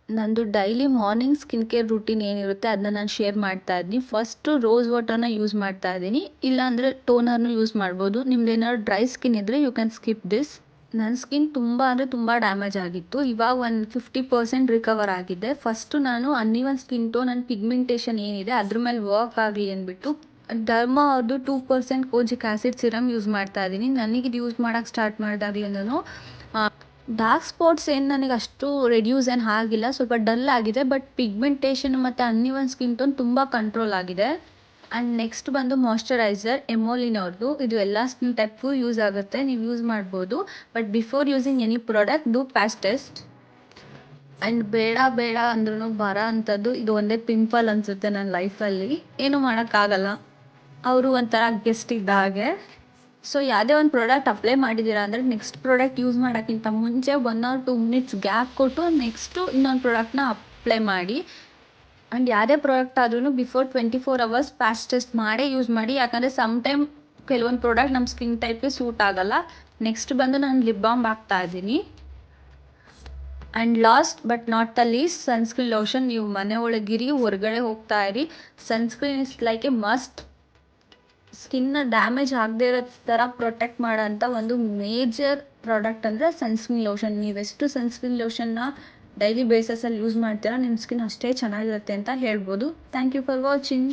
ನಂದು daily morning skin care routine ಏನಿರುತ್ತೆ ಅದನ್ನ ನಾನು ಶೇರ್ ಮಾಡ್ತಾ ಇದ್ದೀನಿ. ಫಸ್ಟು ರೋಸ್ ವಾಟರ್ನ ಯೂಸ್ ಮಾಡ್ತಾ ಇದ್ದೀನಿ. ಇಲ್ಲಾಂದರೆ ಟೋನರ್ನು ಯೂಸ್ ಮಾಡ್ಬೋದು. ನಿಮ್ದೇನಾದ್ರು ಡ್ರೈ ಸ್ಕಿನ್ ಇದ್ದರೆ ಯು ಕ್ಯಾನ್ ಸ್ಕಿಪ್ ದಿಸ್. ನನ್ನ ಸ್ಕಿನ್ ತುಂಬ ಅಂದರೆ ತುಂಬ ಡ್ಯಾಮೇಜ್ ಆಗಿತ್ತು. ಇವಾಗ ಒಂದು 50% ರಿಕವರ್ ಆಗಿದೆ. ಫಸ್ಟು ನಾನು ಅನ್ನೀವನ್ ಸ್ಕಿನ್ ಟೋನ್ ಆ್ಯಂಡ್ ಪಿಗ್ಮೆಂಟೇಷನ್ ಏನಿದೆ ಅದ್ರ ಮೇಲೆ ವರ್ಕ್ ಆಗಲಿ ಅಂದ್ಬಿಟ್ಟು ಡರ್ಮಾ ಅವ್ರದ್ದು 2% ಕೋಜಿಕ್ ಆ್ಯಸಿಡ್ ಸಿರಮ್ ಯೂಸ್ ಮಾಡ್ತಾ ಇದ್ದೀನಿ. ನನಗಿದು ಯೂಸ್ ಮಾಡೋಕ್ಕೆ ಸ್ಟಾರ್ಟ್ ಮಾಡಿದಾಗಲಿಂದನೂ ಡಾರ್ಕ್ ಸ್ಪಾಟ್ಸ್ ಏನು ನನಗೆ ಅಷ್ಟು ರೆಡ್ಯೂಸ್ ಏನು ಆಗಿಲ್ಲ, ಸ್ವಲ್ಪ ಡಲ್ ಆಗಿದೆ. ಬಟ್ ಪಿಗ್ಮೆಂಟೇಷನ್ ಮತ್ತು ಅನ್ನೀವನ್ ಸ್ಕಿನ್ ಟೋನ್ ತುಂಬ ಕಂಟ್ರೋಲ್ ಆಗಿದೆ. ಆ್ಯಂಡ್ ನೆಕ್ಸ್ಟ್ ಬಂದು ಮಾಯ್ಶ್ಚರೈಸರ್ ಎಮೋಲಿನ್ ಅವ್ರದ್ದು. ಇದು ಎಲ್ಲ ಸ್ಕಿನ್ ಟೈಪ್ಗೂ ಯೂಸ್ ಆಗುತ್ತೆ, ನೀವು ಯೂಸ್ ಮಾಡ್ಬೋದು. But before using any product do patch test. And ಬೇಡ ಅಂದ್ರೂ ಬರೋ ಅಂಥದ್ದು ಇದು ಒಂದೇ ಪಿಂಪಲ್ ಅನಿಸುತ್ತೆ ನನ್ನ ಲೈಫಲ್ಲಿ. ಏನೂ ಮಾಡೋಕ್ಕಾಗಲ್ಲ, ಅವರು ಒಂಥರ ಗೆಸ್ಟ್ ಇದ್ದ ಹಾಗೆ. ಸೊ ಯಾವುದೇ ಒಂದು ಪ್ರಾಡಕ್ಟ್ ಅಪ್ಲೈ ಮಾಡಿದ್ದೀರಾ ಅಂದರೆ ನೆಕ್ಸ್ಟ್ ಪ್ರಾಡಕ್ಟ್ ಯೂಸ್ ಮಾಡೋಕ್ಕಿಂತ ಮುಂಚೆ 1 or 2 ಮಿನಿಟ್ಸ್ ಗ್ಯಾಪ್ ಕೊಟ್ಟು ನೆಕ್ಸ್ಟು ಇನ್ನೊಂದು ಪ್ರಾಡಕ್ಟ್ನ ಅಪ್ಲೈ ಮಾಡಿ. ಆ್ಯಂಡ್ ಯಾವುದೇ ಪ್ರಾಡಕ್ಟ್ ಆದ್ರೂ ಬಿಫೋರ್ 24 hours ಪ್ಯಾಚ್ ಟೆಸ್ಟ್ ಮಾಡೇ ಯೂಸ್ ಮಾಡಿ. ಯಾಕಂದರೆ ಸಮ್ಟೈಮ್ ಕೆಲವೊಂದು ಪ್ರಾಡಕ್ಟ್ ನಮ್ಮ ಸ್ಕಿನ್ ಟೈಪ್ಗೆ ಸೂಟ್ ಆಗೋಲ್ಲ. ನೆಕ್ಸ್ಟ್ ಬಂದು ನಾನು ಲಿಪ್ ಬಾಮ್ ಹಾಕ್ತಾ ಇದ್ದೀನಿ. And last but not the least sunscreen lotion. ನೀವು ಮನೆ ಒಳಗಿರಿ, ಹೊರಗಡೆ ಹೋಗ್ತಾ ಇರಿ, sunscreen is like a must. ಸ್ಕಿನ್ನ ಡ್ಯಾಮೇಜ್ ಆಗದೇ ಇರೋ ಥರ ಪ್ರೊಟೆಕ್ಟ್ ಮಾಡೋಂಥ ಒಂದು ಮೇಜರ್ ಪ್ರಾಡಕ್ಟ್ ಅಂದರೆ ಸನ್ಸ್ಕ್ರೀನ್ ಲೋಷನ್. ನೀವೆಷ್ಟು ಸನ್ಸ್ಕ್ರೀನ್ ಲೋಷನ್ನ ಡೈಲಿ ಬೇಸಸಲ್ಲಿ ಯೂಸ್ ಮಾಡ್ತೀರಾ ನಿಮ್ಮ ಸ್ಕಿನ್ ಅಷ್ಟೇ ಚೆನ್ನಾಗಿರುತ್ತೆ ಅಂತ ಹೇಳ್ಬೋದು. Thank you for watching.